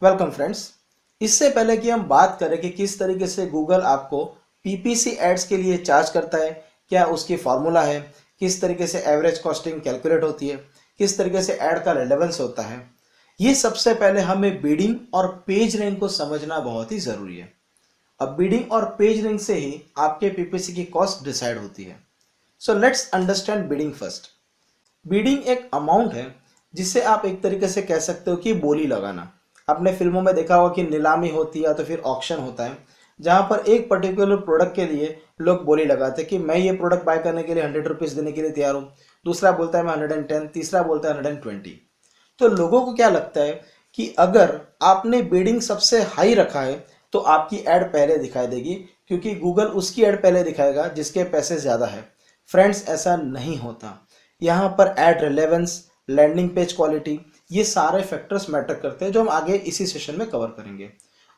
Welcome friends. इससे पहले कि हम बात करें कि किस तरीके से गूगल आपको पीपीसी एड्स के लिए चार्ज करता है, क्या उसकी फार्मूला है, किस तरीके से एवरेज कॉस्टिंग कैलकुलेट होती है, किस तरीके से ऐड का रिलेवेंस होता है, ये सबसे पहले हमें बिडिंग और पेज रैंक को समझना बहुत ही ज़रूरी है। अब बिडिंग और पेज रैंक से ही आपके पीपीसी की कॉस्ट डिसाइड होती है। So let's understand bidding first. Bidding एक अमाउंट है जिसे आप एक तरीके से कह सकते हो कि बोली लगाना। आपने फिल्मों में देखा होगा कि नीलामी होती है या तो फिर ऑक्शन होता है, जहां पर एक पर्टिकुलर प्रोडक्ट के लिए लोग बोली लगाते हैं कि मैं ये प्रोडक्ट बाय करने के लिए 100 रुपीज़ देने के लिए तैयार हूँ। दूसरा बोलता है मैं 110, तीसरा बोलता है 120। तो लोगों को क्या लगता है कि अगर आपने बिडिंग सबसे हाई रखा है तो आपकी ऐड पहले दिखाई देगी, क्योंकि गूगल उसकी ऐड पहले दिखाएगा जिसके पैसे ज़्यादा है। फ्रेंड्स, ऐसा नहीं होता। यहाँ पर ad relevance, landing page quality, ये सारे फैक्टर्स मैटर करते हैं जो हम आगे इसी सेशन में कवर करेंगे।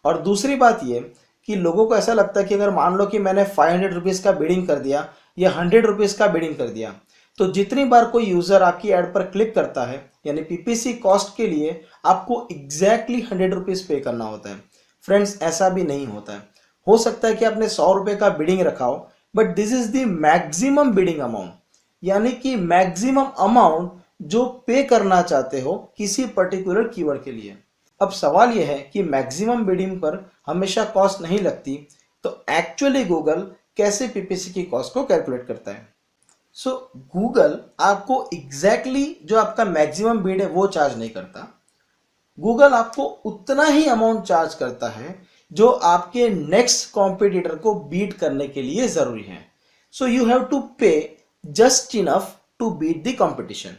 और दूसरी बात ये कि लोगों को ऐसा लगता है कि अगर मान लो कि मैंने 500 रुपीज़ का बिडिंग कर दिया या 100 रुपीज़ का बिडिंग कर दिया, तो जितनी बार कोई यूज़र आपकी ऐड पर क्लिक करता है, यानी पीपीसी कॉस्ट के लिए आपको एग्जैक्टली 100 रुपीज़ पे करना होता है। फ्रेंड्स, ऐसा भी नहीं होता है। हो सकता है कि आपने 100 रुपये का बिडिंग रखा हो, but this is the maximum bidding amount, यानी कि मैक्सिमम अमाउंट जो पे करना चाहते हो किसी पर्टिकुलर कीवर्ड के लिए। अब सवाल यह है कि मैक्सिमम बिडिंग पर हमेशा कॉस्ट नहीं लगती, तो एक्चुअली गूगल कैसे पीपीसी की कॉस्ट को कैलकुलेट करता है? सो गूगल आपको एग्जैक्टली जो आपका मैक्सिमम बिड है वो चार्ज नहीं करता। गूगल आपको उतना ही अमाउंट चार्ज करता है जो आपके नेक्स्ट कॉम्पिटिटर को बीट करने के लिए जरूरी है। So you have to pay just enough to beat the competition.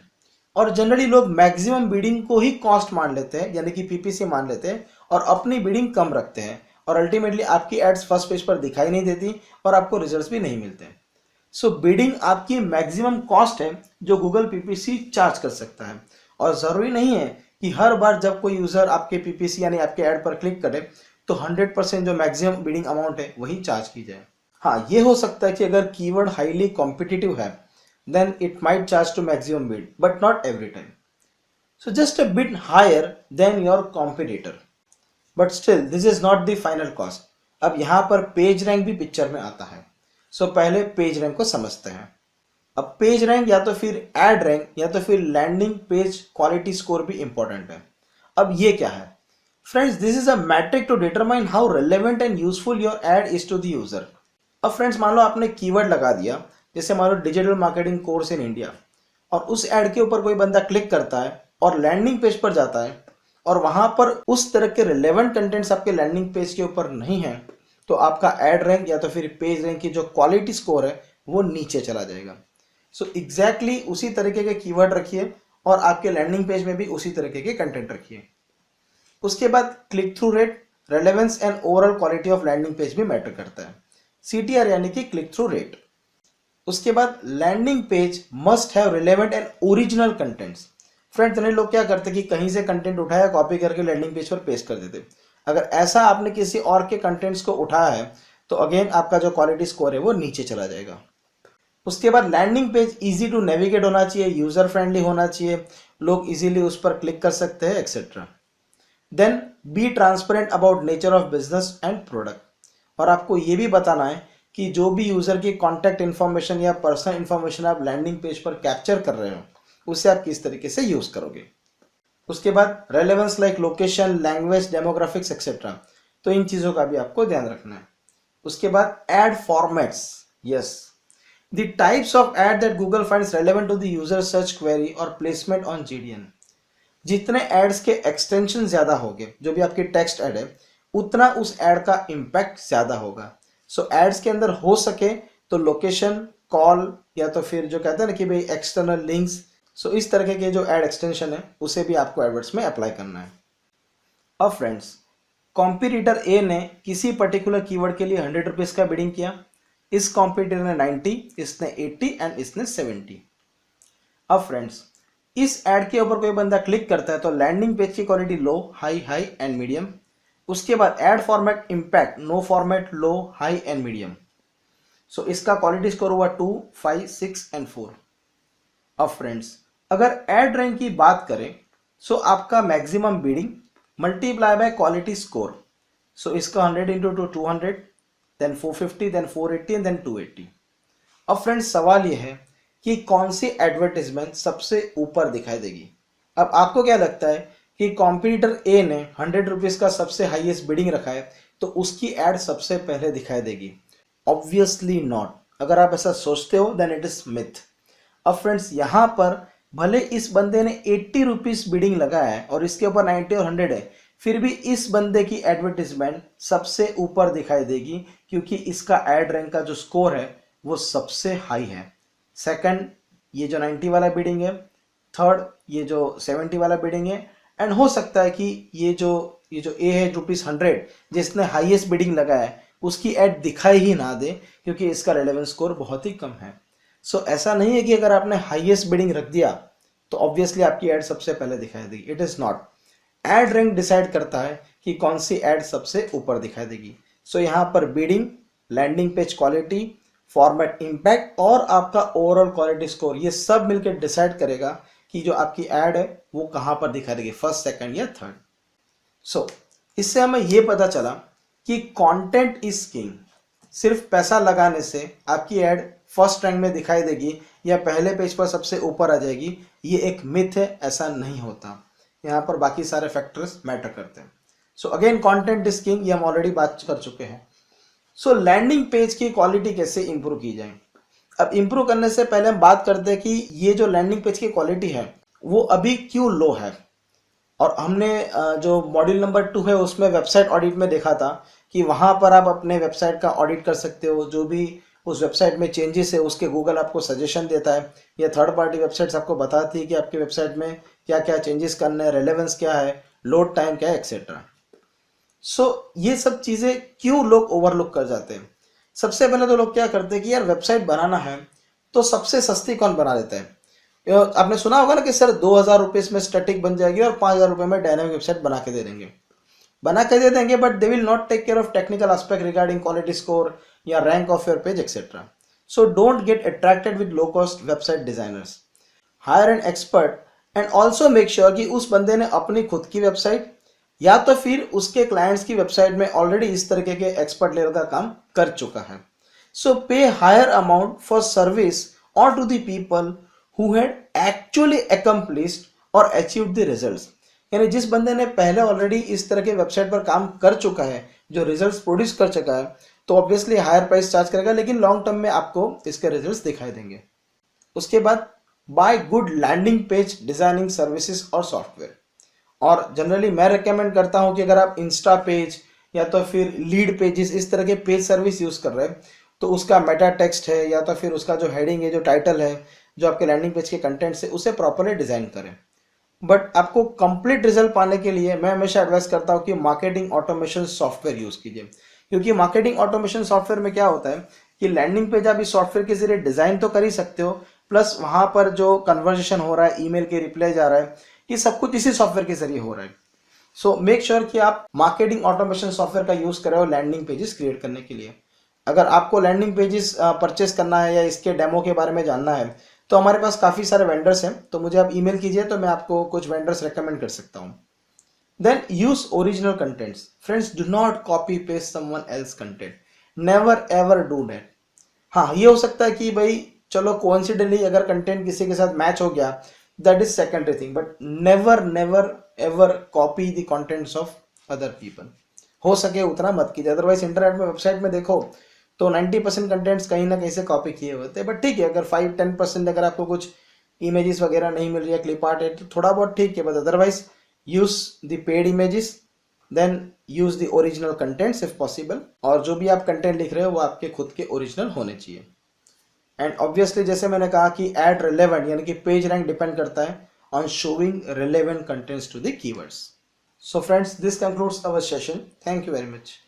और जनरली लोग मैक्सिमम बिडिंग को ही कॉस्ट मान लेते हैं, यानी कि पीपीसी मान लेते हैं, और अपनी बिडिंग कम रखते हैं, और अल्टीमेटली आपकी एड्स फर्स्ट पेज पर दिखाई नहीं देती और आपको रिजल्ट्स भी नहीं मिलते। सो बिडिंग आपकी मैक्सिमम कॉस्ट है जो गूगल पीपीसी चार्ज कर सकता है। और ज़रूरी नहीं है कि हर बार जब कोई यूज़र आपके पीपीसी यानी आपके ऐड पर क्लिक करे तो 100% जो मैक्सिमम बिडिंग अमाउंट है वही चार्ज की जाए। हाँ, ये हो सकता है कि अगर कीवर्ड हाईली कॉम्पिटिटिव है then it might charge to maximum bid, but not every time. So just a bit higher than your competitor, but still this is not the final cost. अब यहाँ पर पेज रैंक भी picture में आता है। सो पहले page rank को समझते हैं। अब पेज रैंक या तो फिर एड रैंक या तो फिर लैंडिंग पेज क्वालिटी स्कोर भी इंपॉर्टेंट है। अब ये क्या है? Friends, this is a metric to determine how relevant and useful your ad is to the user. अब फ्रेंड्स, मान लो आपने कीवर्ड लगा दिया, जैसे मान लो digital marketing course in India, और उस एड के ऊपर कोई बंदा क्लिक करता है और लैंडिंग पेज पर जाता है, और वहां पर उस तरह के रिलेवेंट कंटेंट्स आपके लैंडिंग पेज के ऊपर नहीं है, तो आपका एड रैंक या तो फिर पेज रैंक की जो क्वालिटी स्कोर है वो नीचे चला जाएगा। सो एग्जैक्टली उसी तरीके के कीवर्ड रखिए और आपके लैंडिंग पेज में भी उसी तरीके के कंटेंट रखिए। उसके बाद click through rate, relevance and overall quality of landing page भी मैटर करता है, सीटीआर यानी कि क्लिक थ्रू रेट। उसके बाद landing page must have relevant and original contents. Friends, इतने लोग क्या करते कि कहीं से कंटेंट उठाया, कॉपी करके लैंडिंग पेज पर पेस्ट कर देते। अगर ऐसा आपने किसी और के कंटेंट्स को उठाया है तो अगेन आपका जो क्वालिटी स्कोर है वो नीचे चला जाएगा। उसके बाद landing page easy to navigate होना चाहिए, यूजर फ्रेंडली होना चाहिए, लोग इजीली उस पर क्लिक कर सकते हैं, etcetera. Then be transparent about nature of business and product, और आपको ये भी बताना है कि जो भी यूजर की कॉन्टैक्ट इन्फॉर्मेशन या पर्सनल इन्फॉर्मेशन आप लैंडिंग पेज पर कैप्चर कर रहे हो उसे आप किस तरीके से यूज करोगे। उसके बाद relevance like location, language, demographics etcetera, तो इन चीज़ों का भी आपको ध्यान रखना है। उसके बाद ad formats, yes, the types of ad that Google finds relevant to the user search query और प्लेसमेंट ऑन जीडीएन। जितने एड्स के एक्सटेंशन ज़्यादा होंगे, जो भी आपकी टेक्स्ट ऐड है, उतना उस ऐड का इम्पैक्ट ज़्यादा होगा। सो एड्स के अंदर हो सके तो लोकेशन, कॉल, या तो फिर जो कहते हैं ना कि भाई एक्सटर्नल लिंक्स, सो इस तरह के जो एड एक्सटेंशन है उसे भी आपको एडवर्ड्स में अप्लाई करना है। अब फ्रेंड्स, कॉम्पिटिटर ए ने किसी पर्टिकुलर कीवर्ड के लिए 100 रुपीज़ का बिडिंग किया, इस कॉम्पिटिटर ने 90, इसने 80 एंड इसने 70। अब फ्रेंड्स, इस एड के ऊपर कोई बंदा क्लिक करता है तो लैंडिंग पेज की quality low, high, high and medium. उसके बाद ad format impact, no format, low, high and medium. So इसका क्वालिटी स्कोर हुआ 2, 5, 6 एंड 4। अब फ्रेंड्स, अगर एड रैंक की बात करें सो आपका maximum bidding multiply by quality score. So इसका 100 into 200, then 450, then 480 and then 280। अब फ्रेंड्स सवाल ये है कि कौन सी एडवर्टीजमेंट सबसे ऊपर दिखाई देगी। अब आपको क्या लगता है कि कॉम्पिटिटर ए ने 100 रुपीज़ का सबसे हाईएस्ट बिडिंग रखा है तो उसकी एड सबसे पहले दिखाई देगी? Obviously not. अगर आप ऐसा सोचते हो देन इट इज मिथ। अब फ्रेंड्स यहाँ पर भले इस बंदे ने 80 रुपीज़ बिडिंग लगाया है और इसके ऊपर 90 और 100 है, फिर भी इस बंदे की एडवर्टीजमेंट सबसे ऊपर दिखाई देगी क्योंकि इसका एड रैंक का जो स्कोर है वो सबसे हाई है। सेकंड ये जो 90 वाला बिडिंग है, थर्ड ये जो 70 वाला बिडिंग है, एंड हो सकता है कि ये जो ए है ₹100 जिसने हाईएस्ट बिडिंग लगाया है उसकी एड दिखाई ही ना दे क्योंकि इसका रेलेवेंस स्कोर बहुत ही कम है। सो ऐसा नहीं है कि अगर आपने हाईएस्ट बिडिंग रख दिया तो ऑब्वियसली आपकी एड सबसे पहले दिखाई देगी। It is not. Ad rank decide करता है कि कौन सी एड सबसे ऊपर दिखाई देगी। सो यहाँ पर bidding, landing page quality, format impact और आपका ओवरऑल क्वालिटी स्कोर, ये सब मिलकर डिसाइड करेगा कि जो आपकी एड है वो कहाँ पर दिखाई देगी, फर्स्ट, सेकंड या थर्ड। सो इससे हमें ये पता चला कि कंटेंट इज किंग। सिर्फ पैसा लगाने से आपकी एड फर्स्ट रैंक में दिखाई देगी या पहले पेज पर सबसे ऊपर आ जाएगी, ये एक मिथ है, ऐसा नहीं होता। यहाँ पर बाकी सारे फैक्टर्स मैटर करते हैं। So again content is king, ये हम ऑलरेडी बात कर चुके हैं। सो लैंडिंग पेज की क्वालिटी कैसे इंप्रूव की जाए। अब इंप्रूव करने से पहले हम बात करते हैं कि ये जो लैंडिंग पेज की क्वालिटी है वो अभी क्यों लो है। और हमने जो मॉड्यूल नंबर 2 है उसमें वेबसाइट ऑडिट में देखा था कि वहाँ पर आप अपने वेबसाइट का ऑडिट कर सकते हो, जो भी उस वेबसाइट में चेंजेस है उसके गूगल आपको सजेशन देता है, या थर्ड पार्टी वेबसाइट्स आपको बताती है कि आपके वेबसाइट में क्या क्या चेंजेस करने हैं, रेलेवेंस क्या है, लोड टाइम क्या है, एक्सेट्रा। सो ये सब चीज़ें क्यों लोग ओवरलुक कर जाते हैं। सबसे पहले तो लोग क्या करते हैं कि यार वेबसाइट बनाना है तो सबसे सस्ती कौन बना देता है। आपने सुना होगा ना कि सर 2000 रुपये में स्टैटिक बन जाएगी और 5000 रुपये में डायनामिक वेबसाइट बना के दे देंगे। बना के दे देंगे but they will not take care of technical aspect regarding quality score या rank of your page etcetera. So don't get attracted with low cost website designers. Hire an expert and also make sure कि उस बंदे ने अपनी खुद की website या तो फिर उसके क्लाइंट्स की वेबसाइट में ऑलरेडी इस तरीके के एक्सपर्ट लेवल का काम कर चुका है। So pay higher amount for service और to the people who had actually accomplished or achieved the results। यानी जिस बंदे ने पहले ऑलरेडी इस तरह के वेबसाइट पर काम कर चुका है, जो रिजल्ट्स प्रोड्यूस कर चुका है, तो ऑब्वियसली हायर प्राइस चार्ज करेगा, लेकिन लॉन्ग टर्म में आपको इसके रिजल्ट्स दिखाई देंगे। उसके बाद buy good landing page designing services और सॉफ्टवेयर। और जनरली मैं रिकमेंड करता हूं कि अगर आप इंस्टा पेज या तो फिर लीड पेजेस इस तरह के पेज सर्विस यूज कर रहे हैं तो उसका मेटा टेक्स्ट है या तो फिर उसका जो हेडिंग है, जो टाइटल है, जो आपके लैंडिंग पेज के कंटेंट से, उसे प्रॉपरली डिजाइन करें। बट आपको कंप्लीट रिजल्ट पाने के लिए मैं हमेशा एडवाइस करता हूँ कि मार्केटिंग ऑटोमेशन सॉफ्टवेयर यूज कीजिए। क्योंकि मार्केटिंग ऑटोमेशन सॉफ्टवेयर में क्या होता है कि लैंडिंग पेज आप इस सॉफ्टवेयर के जरिए डिजाइन तो कर ही सकते हो, प्लस वहां पर जो कन्वर्सेशन हो रहा है, ईमेल के रिप्लाई जा रहा है, ये सब कुछ इसी सॉफ्टवेयर के जरिए हो रहा है। सो मेक श्योर कि आप मार्केटिंग ऑटोमेशन सॉफ्टवेयर का यूज कर रहे हो लैंडिंग पेजेस क्रिएट करने के लिए। अगर आपको लैंडिंग पेजेस परचेस करना है या इसके डेमो के बारे में जानना है तो हमारे पास काफ़ी सारे वेंडर्स हैं, तो मुझे आप ईमेल कीजिए तो मैं आपको कुछ वेंडर्स रेकमेंड कर सकता हूँ। Then use original contents. Friends, do not copy paste someone else content, never ever do that. हाँ, ये हो सकता है कि भाई चलो कोइंसिडेंटली अगर कंटेंट किसी के साथ मैच हो गया, that is secondary thing, but never never ever copy the contents of other people. हो सके उतना मत कीजिए, अदरवाइज इंटरनेट में वेबसाइट में देखो तो 90% कंटेंट्स कहीं ना कहीं से कॉपी किए होते हैं। बट ठीक है, अगर 5-10% अगर आपको कुछ इमेजेस वगैरह नहीं मिल रही है, क्लिप आर्ट है, तो थोड़ा बहुत ठीक है, but otherwise use the paid images, then use the original contents if possible. और जो भी आप कंटेंट लिख रहे हो वो आपके खुद के ओरिजिनल होने चाहिए। एंड ऑब्वियसली जैसे मैंने कहा कि एड रिलेवेंट यानी कि पेज रैंक डिपेंड करता है on showing relevant contents to the keywords. So friends, this concludes our session. Thank you very much.